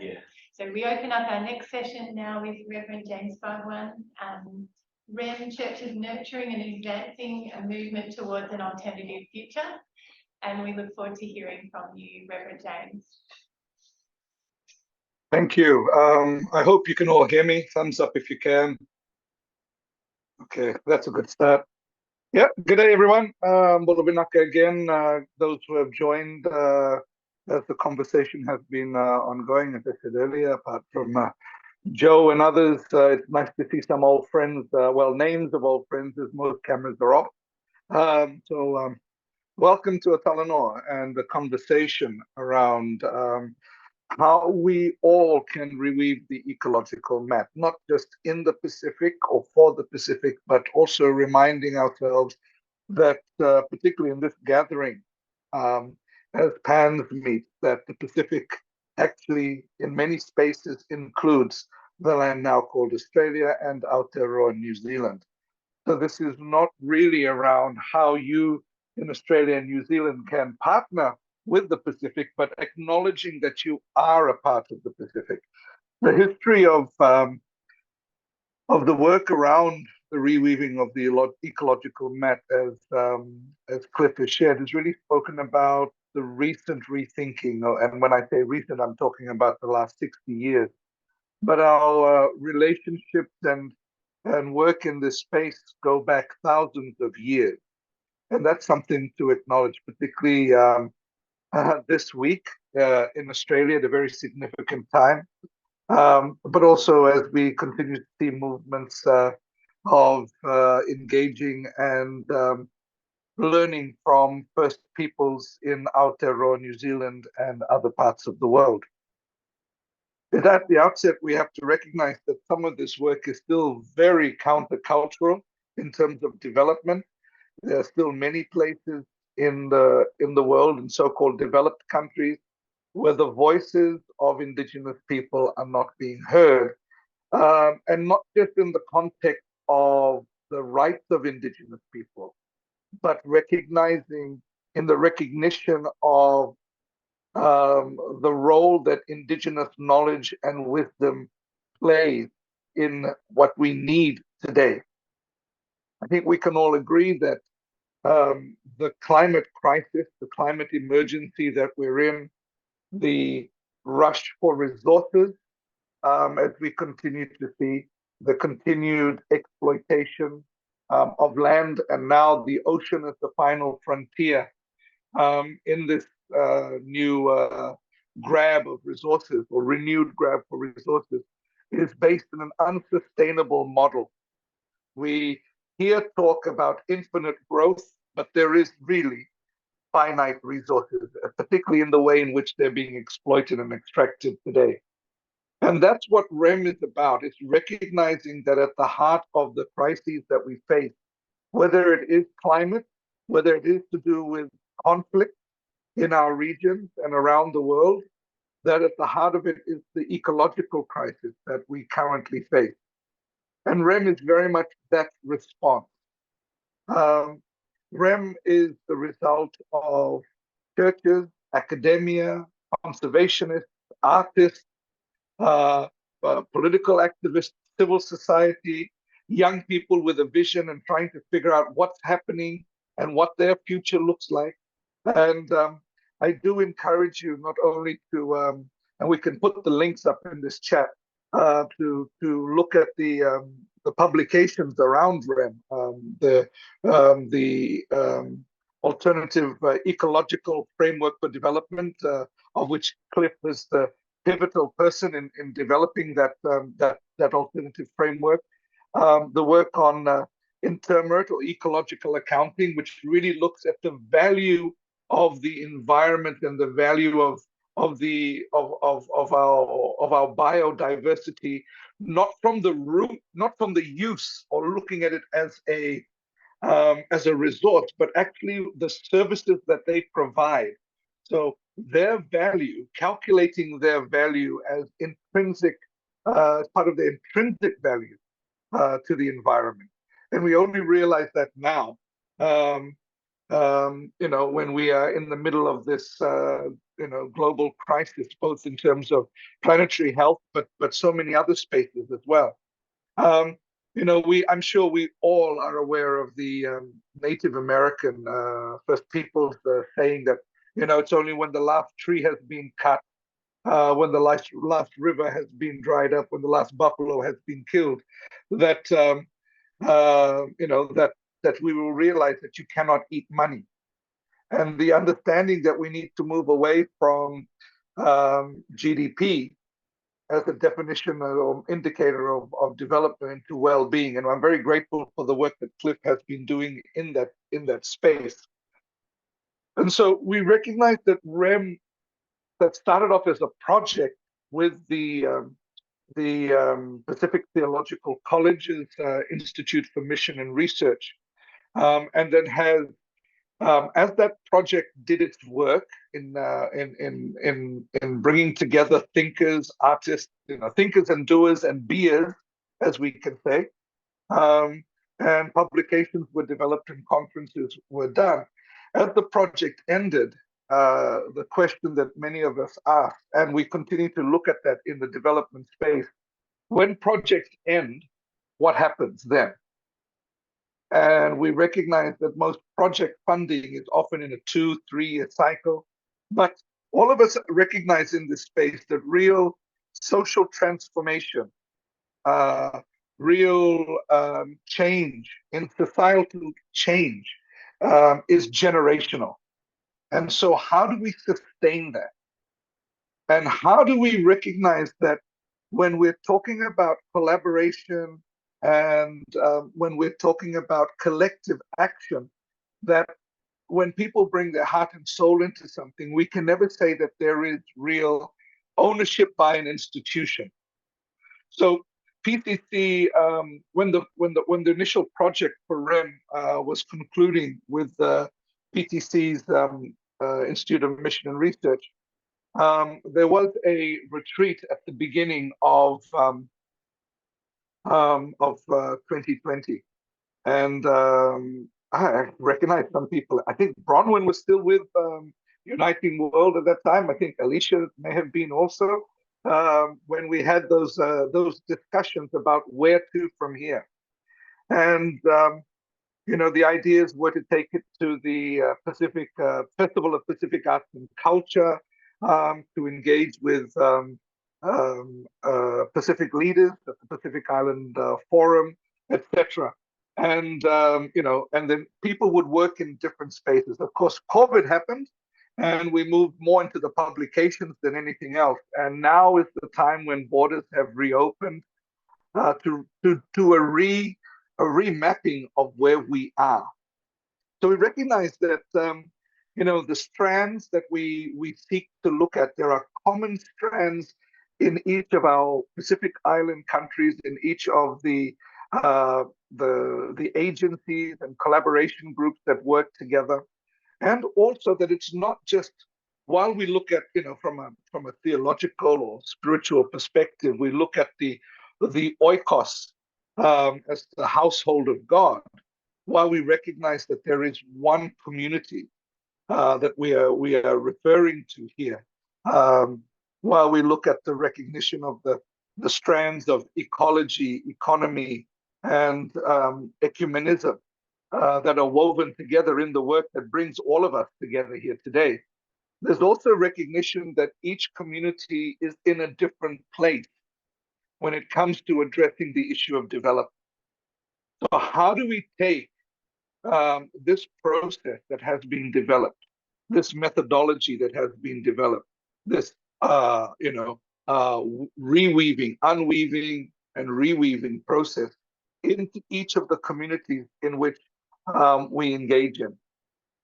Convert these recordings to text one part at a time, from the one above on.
Yeah. So we open up our next session now with Reverend James Bhagwan. REM Church is nurturing and advancing a movement towards an alternative future. And we look forward to hearing from you, Reverend James. Thank you. I hope you can all hear me. Thumbs up if you can. Okay, that's a good start. Yeah, good day, everyone. Bolobinaka again. Those who have joined as the conversation has been ongoing, as I said earlier, apart from Joe and others, it's nice to see some old friends, well, names of old friends, as most cameras are off. Welcome to Atalanoa and the conversation around how we all can reweave the ecological map, not just in the Pacific or for the Pacific, but also reminding ourselves that, particularly in this gathering, as PANS meet, that the Pacific actually, in many spaces, includes the land now called Australia and Aotearoa New Zealand. So this is not really around how you in Australia and New Zealand can partner with the Pacific, but acknowledging that you are a part of the Pacific. The history of the work around the reweaving of the ecological map, as Cliff has shared, is really spoken about the recent rethinking. And when I say recent, I'm talking about the last 60 years. But our relationships and work in this space go back thousands of years. And that's something to acknowledge, particularly this week in Australia at a very significant time. But also as we continue to see movements of engaging and learning from First Peoples in Aotearoa, New Zealand, and other parts of the world. But at the outset, we have to recognize that some of this work is still very countercultural in terms of development. There are still many places in the world, in so-called developed countries, where the voices of Indigenous people are not being heard, and not just in the context of the rights of Indigenous people, but recognizing in the recognition of the role that Indigenous knowledge and wisdom plays in what we need today. I think we can all agree that the climate crisis, the climate emergency that we're in, the rush for resources, as we continue to see the continued exploitation of land, and now the ocean as the final frontier in this new grab of resources, or renewed grab for resources, is based on an unsustainable model. We here talk about infinite growth, but there is really finite resources, particularly in the way in which they're being exploited and extracted today. And that's what REM is about. It's recognizing that at the heart of the crises that we face, whether it is climate, whether it is to do with conflict in our regions and around the world, that at the heart of it is the ecological crisis that we currently face. And REM is very much that response. REM is the result of churches, academia, conservationists, artists, political activists, civil society, young people with a vision and trying to figure out what's happening and what their future looks like. And I do encourage you not only to, and we can put the links up in this chat, to look at the publications around REM, the alternative ecological framework for development, of which Cliff is the pivotal person in developing that alternative framework. The work on intermert or ecological accounting, which really looks at the value of the environment and the value of our biodiversity, not from the root, not from the use or looking at it as a resort, but actually the services that they provide. So their value, calculating their value as intrinsic, part of the intrinsic value to the environment. And we only realize that now. when we are in the middle of this, global crisis, both in terms of planetary health, but so many other spaces as well. I'm sure we all are aware of the Native American First Peoples saying that, it's only when the last tree has been cut, when the last river has been dried up, when the last buffalo has been killed, that that we will realize that you cannot eat money, and the understanding that we need to move away from GDP as a definition or indicator of development into well-being. And I'm very grateful for the work that Cliff has been doing in that space. And so we recognize that REM, that started off as a project with the Pacific Theological College's Institute for Mission and Research, and then has, as that project did its work in bringing together thinkers, artists, thinkers and doers and beers, as we can say, and publications were developed and conferences were done. As the project ended, the question that many of us asked, and we continue to look at that in the development space: when projects end, what happens then? And we recognize that most project funding is often in a 2-3 year cycle. But all of us recognize in this space that real social transformation, real change in societal change is generational. And so how do we sustain that? And how do we recognize that when we're talking about collaboration and when we're talking about collective action, that when people bring their heart and soul into something, we can never say that there is real ownership by an institution. So PCC, when the initial project for REM was concluding with PTC's Institute of Mission and Research, there was a retreat at the beginning of 2020, and I recognize some people. I think Bronwyn was still with Uniting World at that time. I think Alicia may have been also, when we had those discussions about where to from here. And the ideas were to take it to the Pacific Festival of Pacific Arts and Culture, to engage with Pacific leaders at the Pacific Island Forum, etc. And and then people would work in different spaces. Of course, COVID happened, and we moved more into the publications than anything else. And now is the time when borders have reopened to do a remapping of where we are. So we recognize that the strands that we seek to look at, there are common strands in each of our Pacific Island countries, in each of the agencies and collaboration groups that work together, and also that it's not just, while we look at from a theological or spiritual perspective, we look at the oikos as the household of God, while we recognize that there is one community that we are referring to here, while we look at the recognition of the strands of ecology, economy, and ecumenism that are woven together in the work that brings all of us together here today. There's also recognition that each community is in a different place when it comes to addressing the issue of development. So how do we take this process that has been developed, this methodology that has been developed, this reweaving, unweaving, and reweaving process into each of the communities in which we engage in?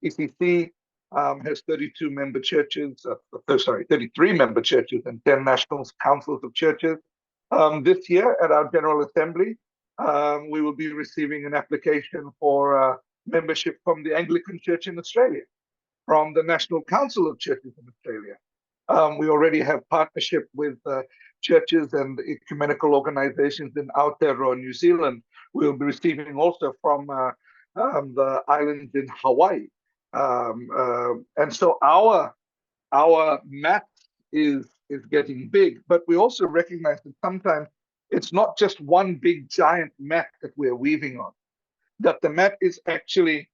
ECC has 32 member churches, 33 member churches and 10 national councils of churches. This year at our General Assembly, we will be receiving an application for membership from the Anglican Church in Australia, from the National Council of Churches in Australia. We already have partnership with churches and ecumenical organizations in Aotearoa, New Zealand. We will be receiving also from the islands in Hawaii. And so our map is getting big, but we also recognize that sometimes it's not just one big giant mat that we're weaving on, that the mat is actually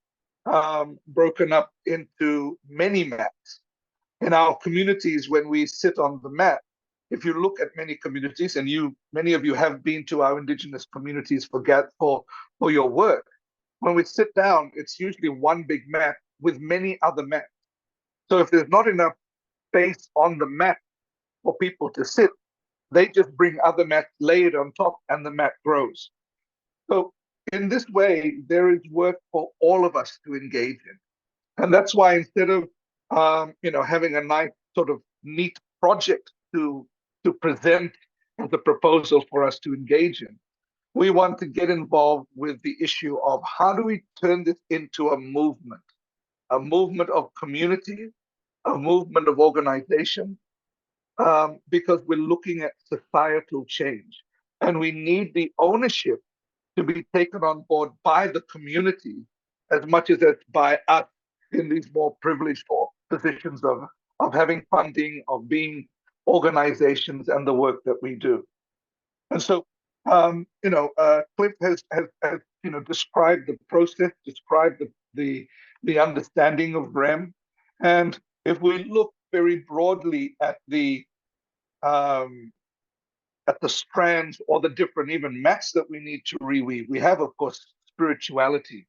broken up into many mats. In our communities, when we sit on the mat, if you look at many communities, and many of you have been to our indigenous communities for your work, when we sit down, it's usually one big mat with many other mats. So if there's not enough space on the mat for people to sit, they just bring other mats, lay it on top, and the mat grows. So in this way, there is work for all of us to engage in. And that's why instead of having a nice sort of neat project to present as a proposal for us to engage in, we want to get involved with the issue of how do we turn this into a movement of community, a movement of organization, because we're looking at societal change. And we need the ownership to be taken on board by the community as much as it's by us in these more privileged positions of having funding, of being organizations and the work that we do. And so, Cliff has described the process, described the understanding of REM. And if we look very broadly um, at the strands or the different even mats that we need to reweave. We have, of course, spirituality,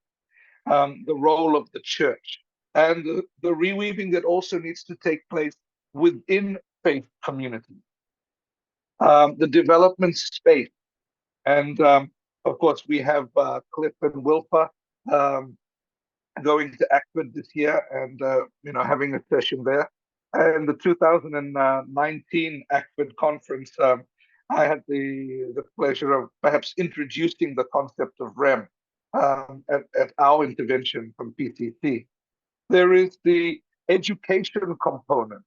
the role of the church, and the reweaving that also needs to take place within faith communities, the development space. And of course, we have Cliff and Wilfa going to Akron this year and having a session there. And the 2019 Akron conference, I had the pleasure of perhaps introducing the concept of REM at our intervention from PCC. There is the education component,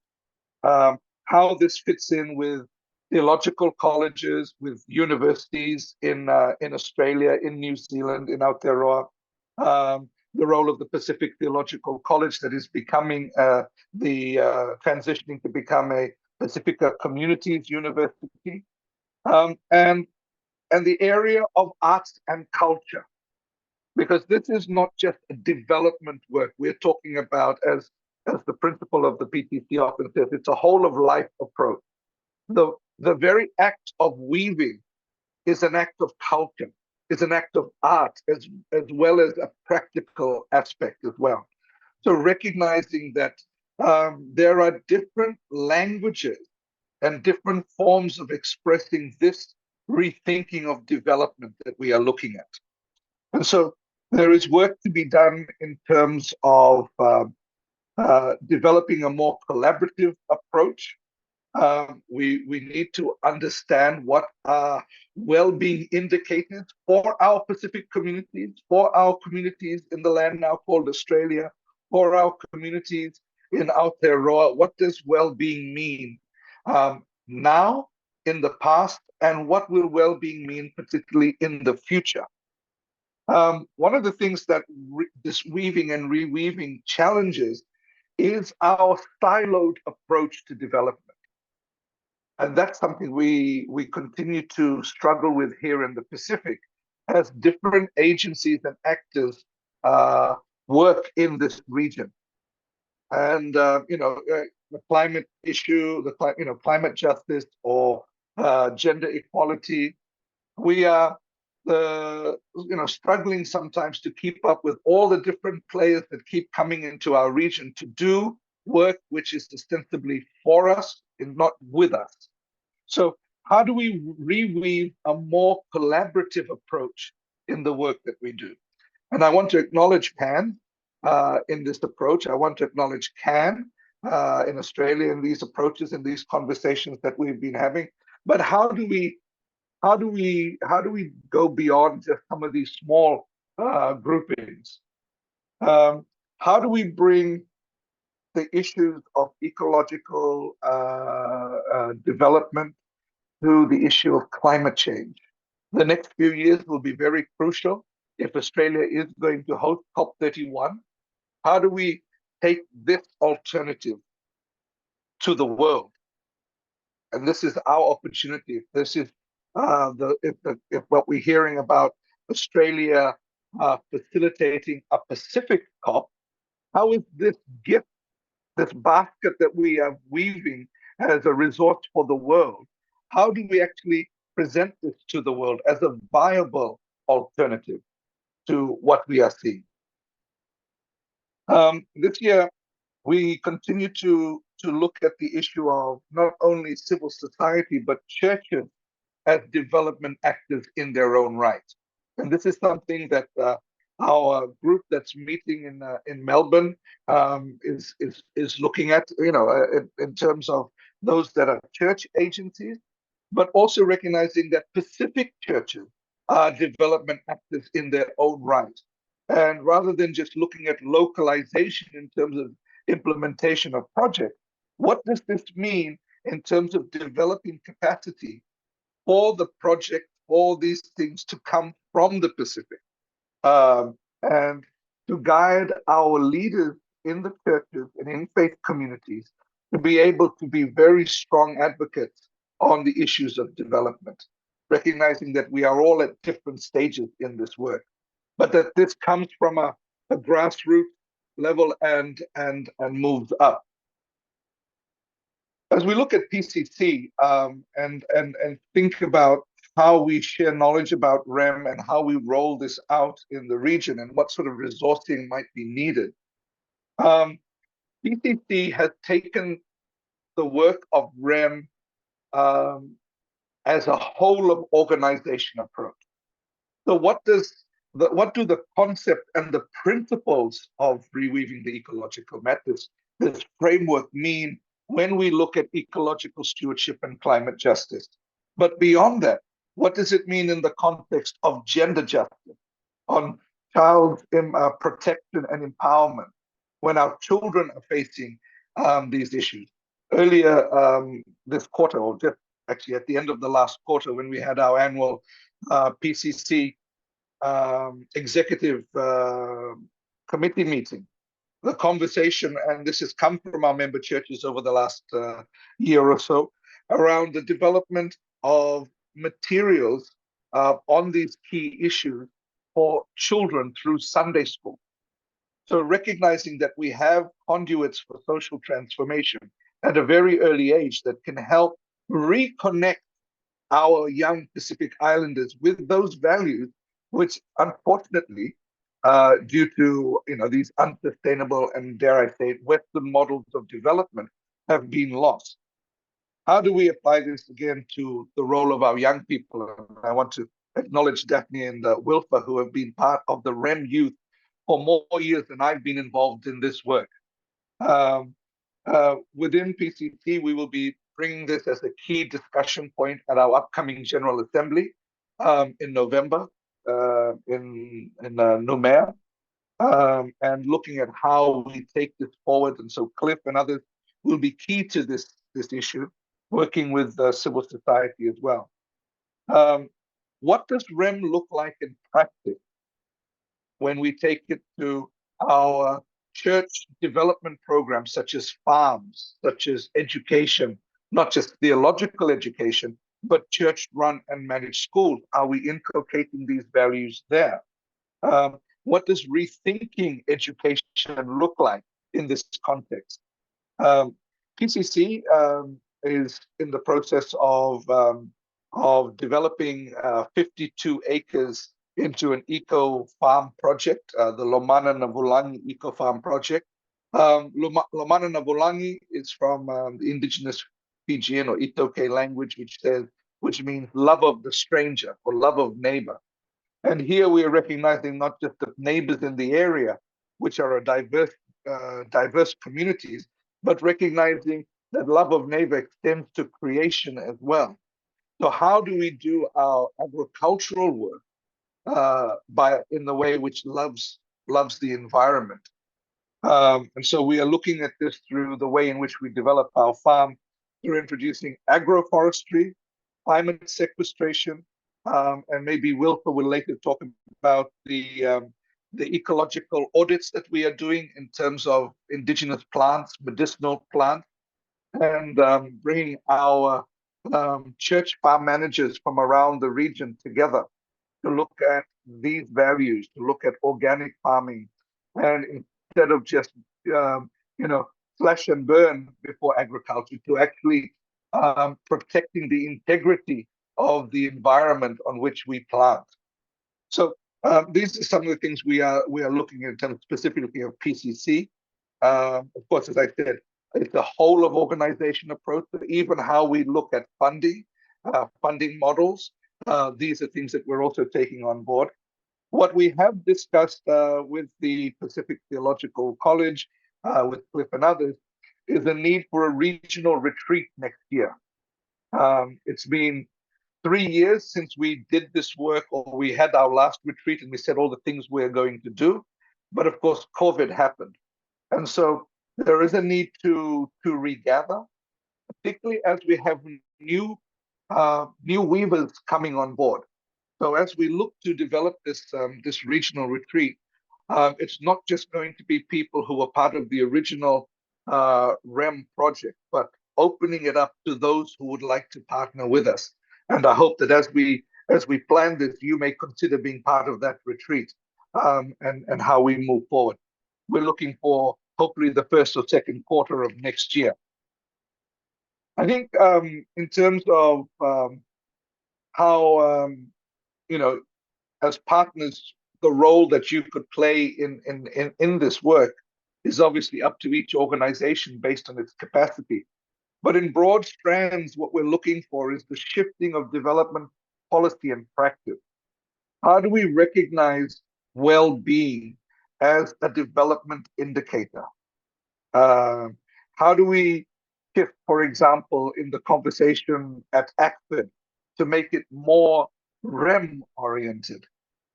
how this fits in with theological colleges, with universities in Australia, in New Zealand, in Aotearoa, the role of the Pacific Theological College that is becoming transitioning to become a Pacifica Communities University, and the area of arts and culture, because this is not just a development work. We're talking about, as the principle of the PTC often says, it's a whole of life approach. The very act of weaving is an act of culture, is an act of art, as well as a practical aspect as well. So recognizing that there are different languages and different forms of expressing this rethinking of development that we are looking at. And so there is work to be done in terms of developing a more collaborative approach. We need to understand what are well-being indicators for our Pacific communities, for our communities in the land now called Australia, for our communities in Aotearoa. What does well-being mean now, in the past, and what will well-being mean particularly in the future? One of the things that this weaving and reweaving challenges is our siloed approach to development. And that's something we continue to struggle with here in the Pacific as different agencies and actors work in this region. And, the climate issue, climate justice or gender equality, we are struggling sometimes to keep up with all the different players that keep coming into our region to do work which is ostensibly for us and not with us. So how do we reweave a more collaborative approach in the work that we do? And I want to acknowledge PAN in this approach. I want to acknowledge CAN in Australia in these approaches and these conversations that we've been having. But how do we go beyond just some of these small groupings? How do we bring the issues of ecological development to the issue of climate change? The next few years will be very crucial if Australia is going to host COP31. How do we take this alternative to the world. And this is our opportunity. If this is if what we're hearing about Australia facilitating a Pacific COP, how is this gift, this basket that we are weaving as a resource for the world, how do we actually present this to the world as a viable alternative to what we are seeing? This year, we continue to look at the issue of not only civil society, but churches as development actors in their own right. And this is something that our group that's meeting in Melbourne is looking at, in terms of those that are church agencies, but also recognizing that Pacific churches are development actors in their own right. And rather than just looking at localization in terms of implementation of projects, what does this mean in terms of developing capacity for the project, all these things to come from the Pacific, and to guide our leaders in the churches and in faith communities to be able to be very strong advocates on the issues of development, recognizing that we are all at different stages in this work, but that this comes from a grassroots level and moves up. As we look at PCC and think about how we share knowledge about REM and how we roll this out in the region and what sort of resourcing might be needed, PCC has taken the work of REM as a whole of organization approach. So what do the concept and the principles of reweaving the ecological map, this framework, mean when we look at ecological stewardship and climate justice? But beyond that, what does it mean in the context of gender justice, on child protection and empowerment, when our children are facing these issues? Earlier this quarter, or just actually at the end of the last quarter, when we had our annual PCC executive committee meeting, the conversation, and this has come from our member churches over the last year or so, around the development of materials on these key issues for children through Sunday school. So recognizing that we have conduits for social transformation at a very early age that can help reconnect our young Pacific Islanders with those values, which unfortunately, due to these unsustainable and, dare I say, Western models of development, have been lost. How do we apply this again to the role of our young people? And I want to acknowledge Daphne and Wilfa, who have been part of the REM youth for more years than I've been involved in this work. Within PCC, we will be bringing this as a key discussion point at our upcoming General Assembly in November in Noumea, and looking at how we take this forward. And so Cliff and others will be key to this issue, working with civil society as well. What does REM look like in practice when we take it to our church development programs, such as farms, such as education, not just theological education, but church-run and managed schools? Are we inculcating these values there? What does rethinking education look like in this context? PCC is in the process of developing 52 acres into an eco farm project, the Lomana Navulangi Eco Farm Project. Lomana Navulangi is from the indigenous Fijian or Itoke language, which means love of the stranger or love of neighbor. And here we are recognizing not just the neighbors in the area, which are a diverse communities, but recognizing that love of neighbor extends to creation as well. So how do we do our agricultural work in the way which loves the environment? And so we are looking at this through the way in which we develop our farm, through introducing agroforestry, climate sequestration, and maybe Wilfa will later talk about the the ecological audits that we are doing in terms of indigenous plants, medicinal plants, and bringing our church farm managers from around the region together to look at these values, to look at organic farming, and instead of just you know slash and burn before agriculture, to actually protecting the integrity of the environment on which we plant. So these are some of the things we are looking at in terms specifically of PCC. Of course, as I said, it's a whole of organization approach, but even how we look at funding models. These are things that we're also taking on board. What we have discussed with the Pacific Theological College, with Cliff and others, is the need for a regional retreat next year. It's been 3 years since we did this work, or we had our last retreat and we said all the things we're going to do. But of course, COVID happened. And so there is a need to regather, particularly as we have new weavers coming on board. So as we look to develop this regional retreat, it's not just going to be people who were part of the original REM project, but opening it up to those who would like to partner with us. And I hope that as we plan this, you may consider being part of that retreat, and how we move forward. We're looking for hopefully the first or second quarter of next year. I think in terms of how as partners, the role that you could play in this work is obviously up to each organization based on its capacity. But in broad strands, what we're looking for is the shifting of development policy and practice. How do we recognize well-being as a development indicator? How do we shift, for example, in the conversation at ACFID to make it more REM oriented?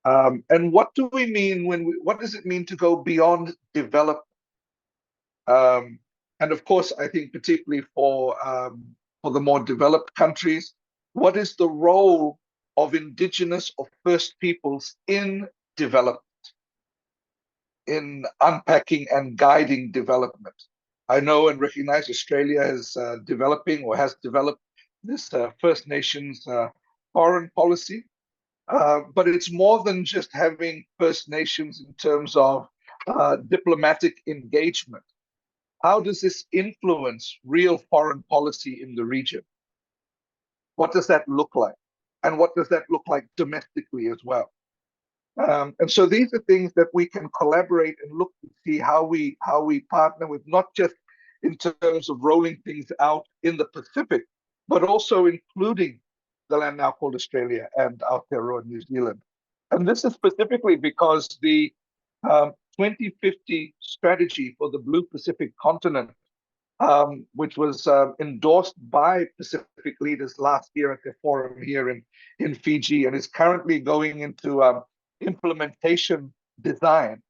And what do we mean what does it mean to go beyond development? And of course, I think particularly for the more developed countries, what is the role of indigenous or First Peoples in development, in unpacking and guiding development? I know and recognize Australia is developing or has developed this First Nations foreign policy. But it's more than just having First Nations in terms of diplomatic engagement. How does this influence real foreign policy in the region? What does that look like? And what does that look like domestically as well? And so these are things that we can collaborate and look to see how we partner with, not just in terms of rolling things out in the Pacific, but also including the land now called Australia and Aotearoa New Zealand. And this is specifically because the 2050 strategy for the Blue Pacific continent, which was endorsed by Pacific leaders last year at their forum here in Fiji, and is currently going into implementation design.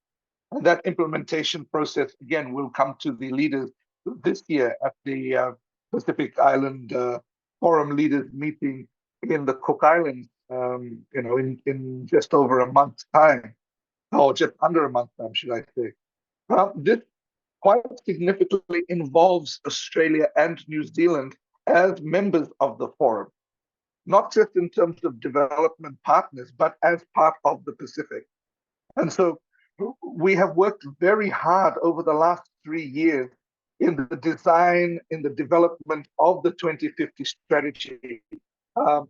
And that implementation process, again, will come to the leaders this year at the Pacific Island Forum Leaders meeting in the Cook Islands, in just over a month's time, or just under a month's time, should I say. This quite significantly involves Australia and New Zealand as members of the forum, not just in terms of development partners, but as part of the Pacific. And so we have worked very hard over the last 3 years in the design, in the development of the 2050 strategy,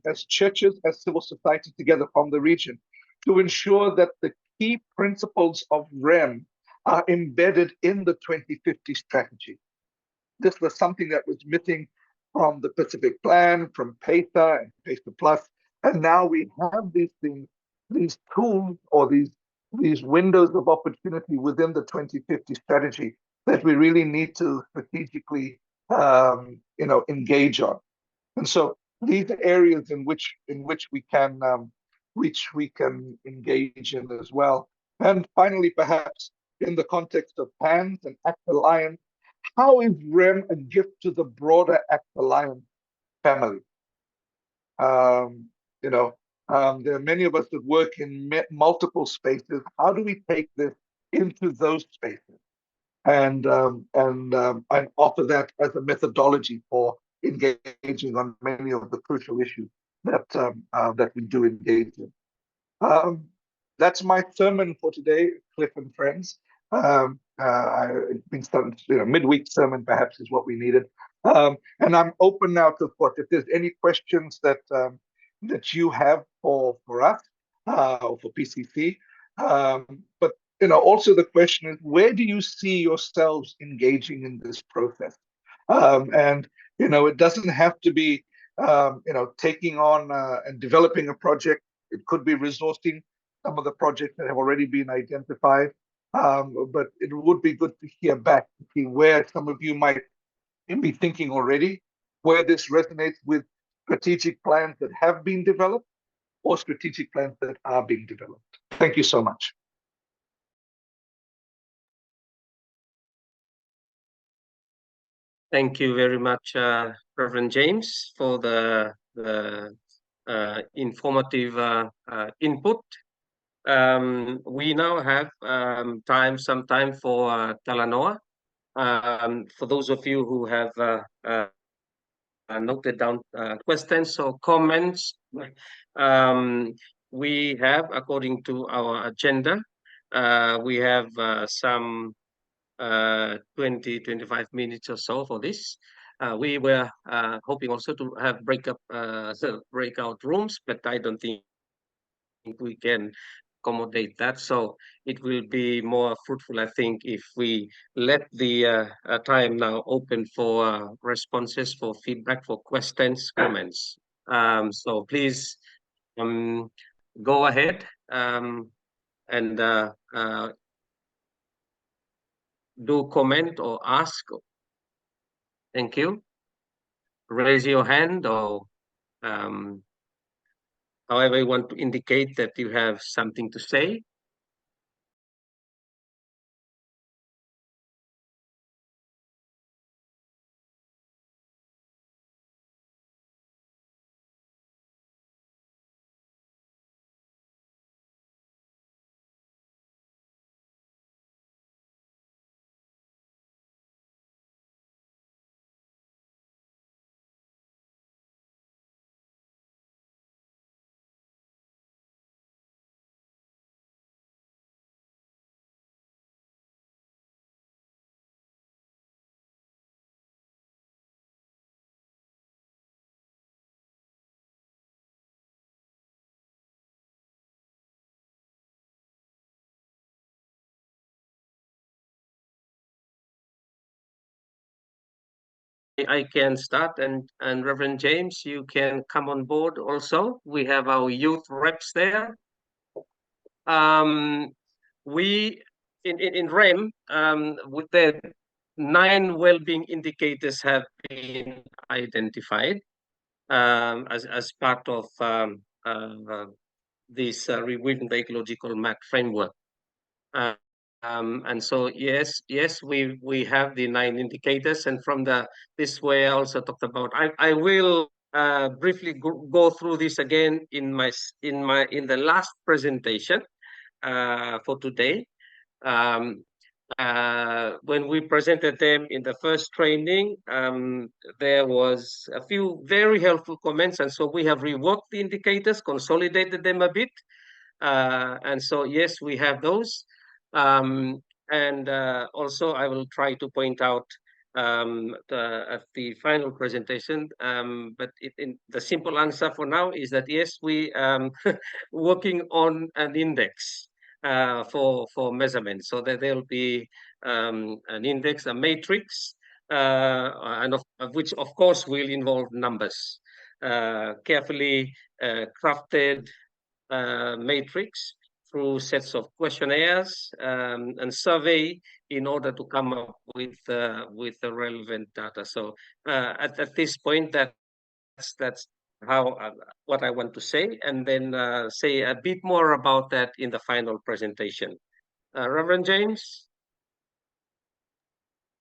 as churches, as civil society together from the region, to ensure that the key principles of REM are embedded in the 2050 strategy. This was something that was missing from the Pacific Plan, from PETA and PETA Plus, and now we have these things, these tools, or these windows of opportunity within the 2050 strategy that we really need to strategically, engage on. And so these are areas in which we can engage in as well. And finally, perhaps in the context of PANS and ACT Alliance, how is REM a gift to the broader ACT Alliance family? There are many of us that work in multiple spaces. How do we take this into those spaces and offer that as a methodology for engaging on many of the crucial issues that we do engage in? Um, that's my sermon for today, Cliff and friends. It's been starting, midweek sermon perhaps is what we needed. And I'm open now to what if there's any questions that you have for us or for PCC. But also the question is, where do you see yourselves engaging in this process? And it doesn't have to be taking on and developing a project. It could be resourcing some of the projects that have already been identified. But it would be good to hear back to see where some of you might be thinking already, where this resonates with strategic plans that have been developed or strategic plans that are being developed. Thank you so much. Thank you very much, Reverend James, for the informative input. We now have some time for Talanoa. For those of you who have noted down questions or comments, we have, according to our agenda, we have some 20-25 minutes or so for this. We were hoping also to have breakout rooms, but I don't think we can accommodate that. So it will be more fruitful, I think, if we let the time now open for responses, for feedback, for questions, comments. So please go ahead and do comment or ask. Thank you. Raise your hand or however you want to indicate that you have something to say. I can start, and Reverend James, you can come on board also. We have our youth reps there. We in REM, with the 9 well-being indicators have been identified as part of this reviewing the ecological map framework. And so yes, we have the 9 indicators, and from this way I also talked about. I will briefly go through this again in the last presentation for today. When we presented them in the first training, there was a few very helpful comments, and so we have reworked the indicators, consolidated them a bit. And so, yes, we have those. And also, I will try to point out at the final presentation, but in the simple answer for now is that, yes, we working on an index for measurement, so that there'll be an index, a matrix, and of which, of course, will involve numbers, carefully crafted matrix through sets of questionnaires and survey in order to come up with the relevant data. So at this point, that's how what I want to say, and then say a bit more about that in the final presentation. Reverend James?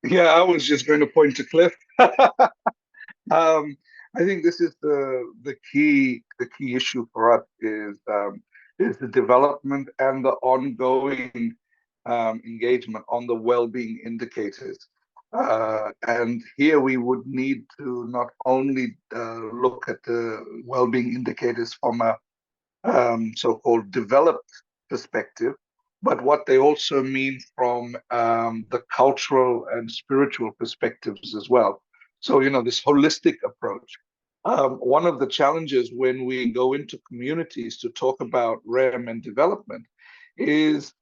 Yeah, I was just going to point to Cliff. I think this is the key issue for us is the development and the ongoing engagement on the well-being indicators. And here we would need to not only look at the well-being indicators from a so-called developed perspective, but what they also mean from the cultural and spiritual perspectives as well. So, this holistic approach. One of the challenges when we go into communities to talk about REM and development is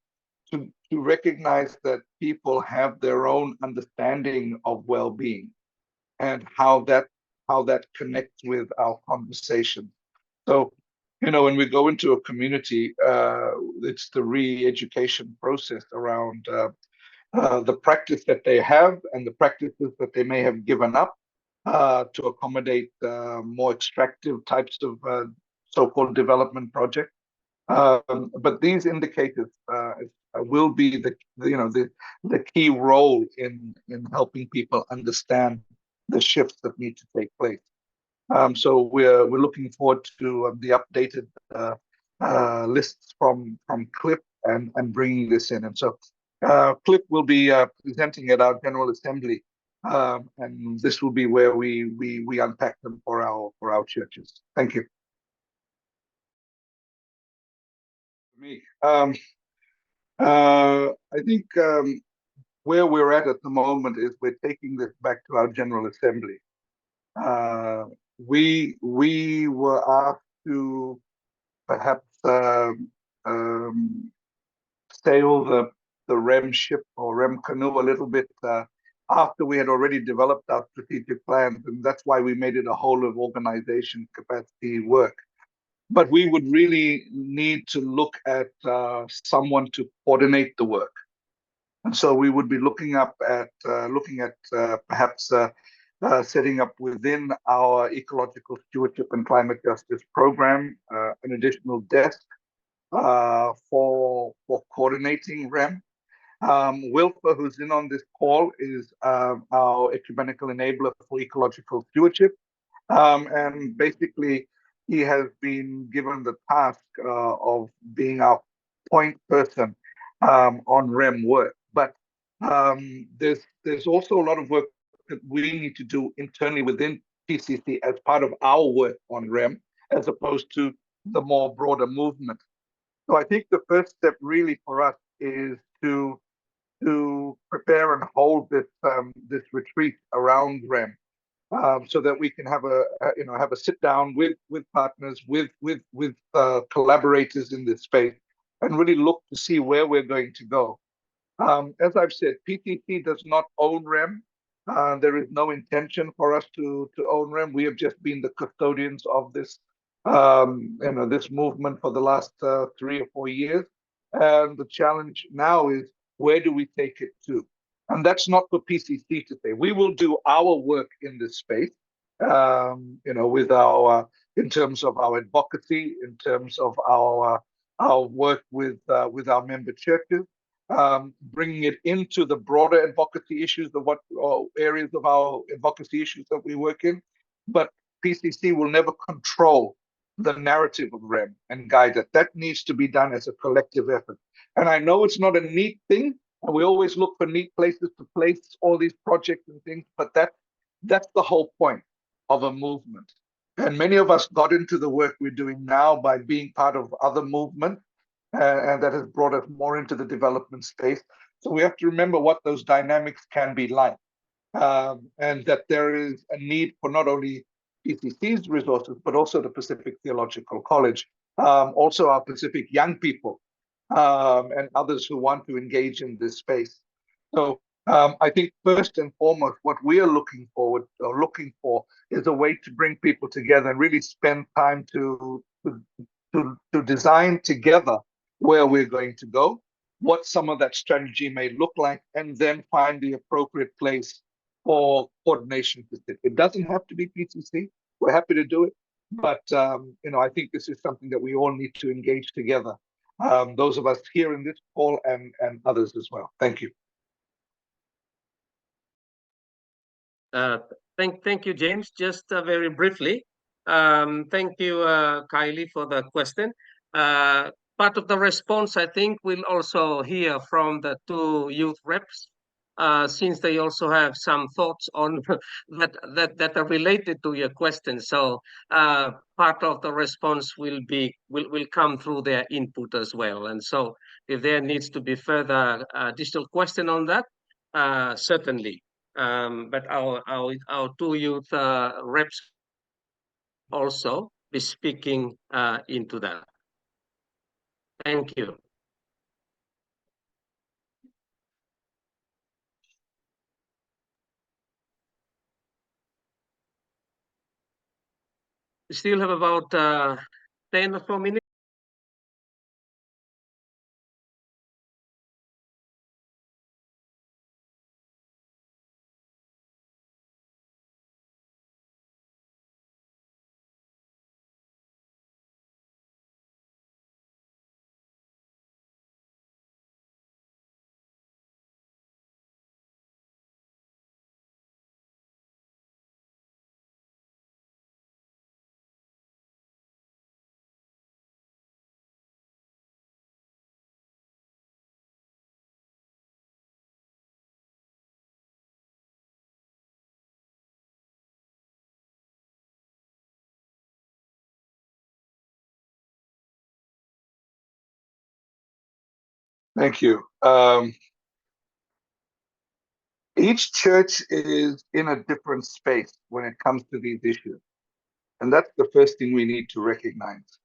to recognize that people have their own understanding of well-being and how that connects with our conversation. So, when we go into a community, it's the re-education process around the practice that they have and the practices that they may have given up to accommodate more extractive types of so-called development projects. But these indicators will be the key role in helping people understand the shifts that need to take place. So we're looking forward to the updated lists from Cliff and bringing this in. And so Cliff will be presenting at our General Assembly, and this will be where we unpack them for our churches. Thank you. Me, I think where we're at the moment is we're taking this back to our General Assembly. We were asked to perhaps sail the REM ship or REM canoe a little bit after we had already developed our strategic plans, and that's why we made it a whole of organization capacity work. But we would really need to look at someone to coordinate the work. And so we would be looking at perhaps setting up within our ecological stewardship and climate justice program an additional desk for coordinating REM. Wilfer, who's in on this call, is our ecumenical enabler for ecological stewardship. And basically, he has been given the task of being our point person on REM work. But there's also a lot of work that we need to do internally within PCC as part of our work on REM, as opposed to the more broader movement. So I think the first step really for us is to prepare and hold this retreat around REM, so that we can have a sit down with partners, with collaborators in this space, and really look to see where we're going to go. As I've said, PTC does not own REM. There is no intention for us to own REM. We have just been the custodians of this movement for the last 3 or 4 years. And the challenge now is, where do we take it to? And that's not for PCC to say. We will do our work in this space, with in terms of our advocacy, in terms of our work with our member churches, bringing it into the broader advocacy issues of what areas of our advocacy issues that we work in. But PCC will never control the narrative of REM and guide it. That needs to be done as a collective effort. And I know it's not a neat thing, and we always look for neat places to place all these projects and things, but that's the whole point of a movement. And many of us got into the work we're doing now by being part of other movements, and that has brought us more into the development space. So we have to remember what those dynamics can be like, and that there is a need for not only PCC's resources, but also the Pacific Theological College, also our Pacific young people, and others who want to engage in this space. So I think first and foremost, what we are looking for is a way to bring people together and really spend time to design together where we're going to go, what some of that strategy may look like, and then find the appropriate place for coordination. It doesn't have to be PCC. We're happy to do it. But, I think this is something that we all need to engage together. Those of us here in this call and others as well. Thank you. Thank you, James. Just very briefly, thank you, Kylie, for the question. Uh, Part of the response, I think, we'll also hear from the two youth reps, since they also have some thoughts on that are related to your question. So part of the response will come through their input as well. And so, if there needs to be further additional question on that, certainly. But our two youth reps also be speaking into that. Thank you. We still have about 10 or so minutes. Thank you. Each church is in a different space when it comes to these issues. And that's the first thing we need to recognize.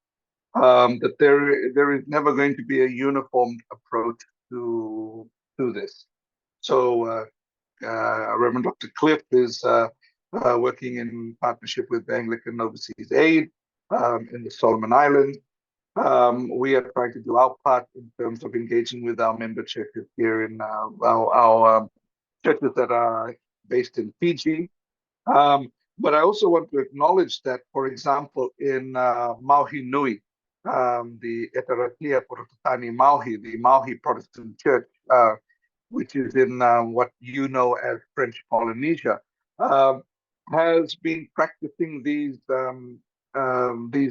That there is never going to be a uniform approach to this. So Reverend Dr. Cliff is working in partnership with the Anglican Overseas Aid in the Solomon Islands. We are trying to do our part in terms of engaging with our member churches here in our churches that are based in Fiji. But I also want to acknowledge that, for example, in Mauhi Nui, the Etaratia Porotani Mauhi, the Mauhi Protestant Church, which is in what you know as French Polynesia, has been practicing these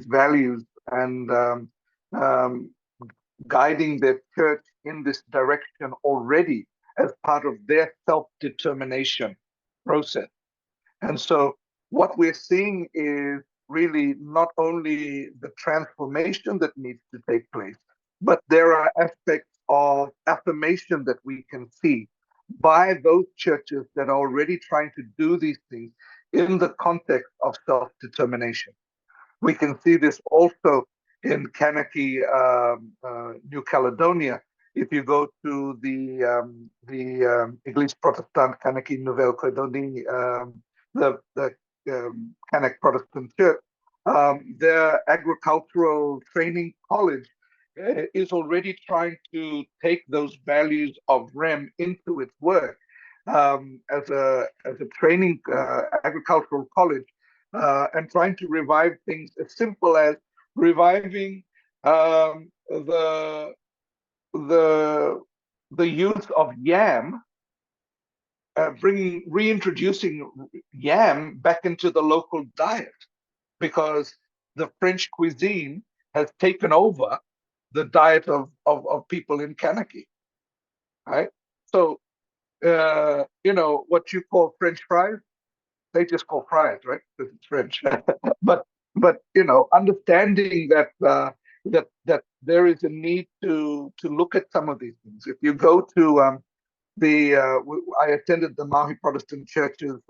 values and guiding their church in this direction already as part of their self-determination process. And so what we're seeing is really not only the transformation that needs to take place, but there are aspects of affirmation that we can see by those churches that are already trying to do these things in the context of self-determination. We can see this also in Kanaki, New Caledonia. If you go to the Église Protestante Kanaki Nouvelle Calédonie, the Kanak Protestant Church, their agricultural training college is already trying to take those values of REM into its work as a training agricultural college. And trying to revive things as simple as reviving the use of yam, reintroducing yam back into the local diet, because the French cuisine has taken over the diet of people in Kanaki, right? So, what you call French fries, they just call fries, right? Because it's French. but understanding that that there is a need to look at some of these things. If you go to I attended the Maui Protestant Church's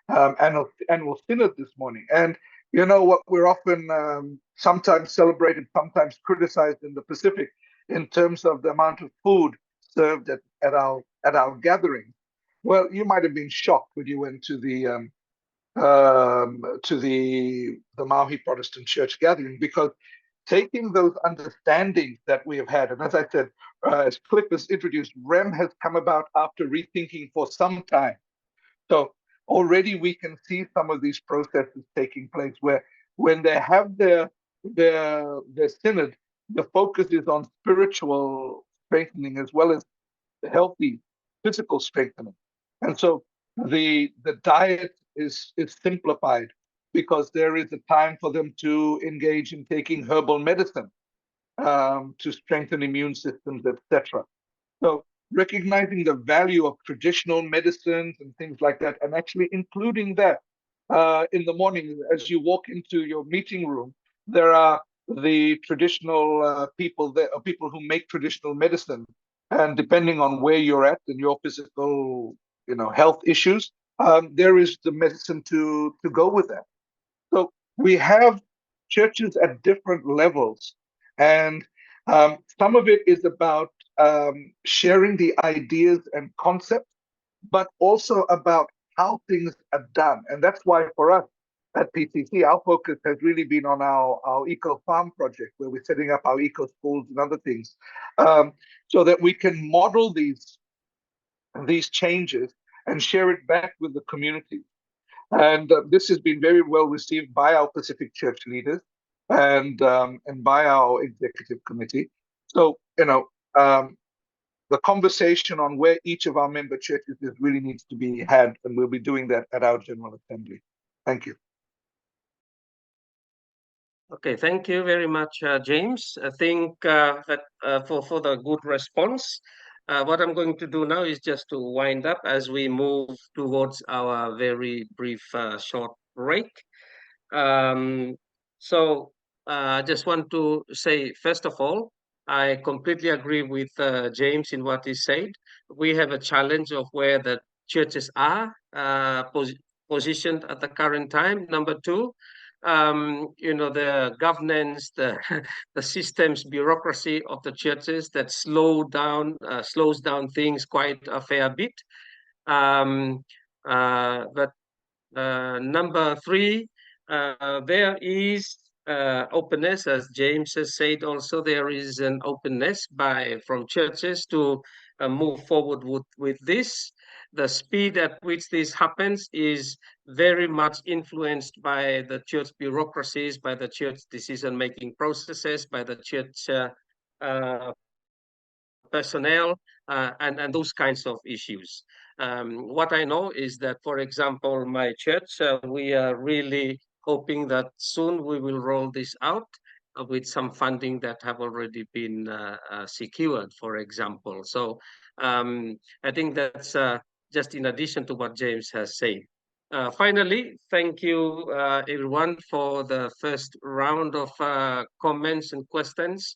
annual synod this morning, and you know what, we're often sometimes celebrated, sometimes criticized in the Pacific in terms of the amount of food served at our gatherings. Well, you might have been shocked when you went to the Maui Protestant Church gathering, because taking those understandings that we have had, and as I said, as Cliff has introduced, REM has come about after rethinking for some time. So already we can see some of these processes taking place where when they have their synod, the focus is on spiritual strengthening as well as healthy physical strengthening. And so the diet is simplified because there is a time for them to engage in taking herbal medicine to strengthen immune systems, etc. So recognizing the value of traditional medicines and things like that, and actually including that in the morning as you walk into your meeting room, there are the traditional people there, people who make traditional medicine, and depending on where you're at and your physical, health issues, there is the medicine to go with that. So we have churches at different levels, and some of it is about sharing the ideas and concepts, but also about how things are done. And that's why for us at PCC, our focus has really been on our eco farm project, where we're setting up our eco schools and other things, so that we can model these changes and share it back with the community. And this has been very well received by our Pacific Church leaders and by our executive committee. So, the conversation on where each of our member churches is really needs to be had, and we'll be doing that at our General Assembly. Thank you. Okay, thank you very much, James. I think that for the good response. What I'm going to do now is just to wind up as we move towards our very brief short break. Um, so I just want to say, first of all, I completely agree with James in what he said. We have a challenge of where the churches are positioned at the current time. Number two, the governance, the the systems, bureaucracy of the churches that slows down things quite a fair bit. Um, but Number three, there is openness, as James has said. Also, there is an openness from churches to move forward with this. The speed at which this happens is very much influenced by the church bureaucracies, by the church decision-making processes, by the church personnel, and those kinds of issues. What I know is that, for example, my church, we are really hoping that soon we will roll this out with some funding that have already been secured, for example. So I think that's just in addition to what James has said. Finally, thank you everyone for the first round of comments and questions.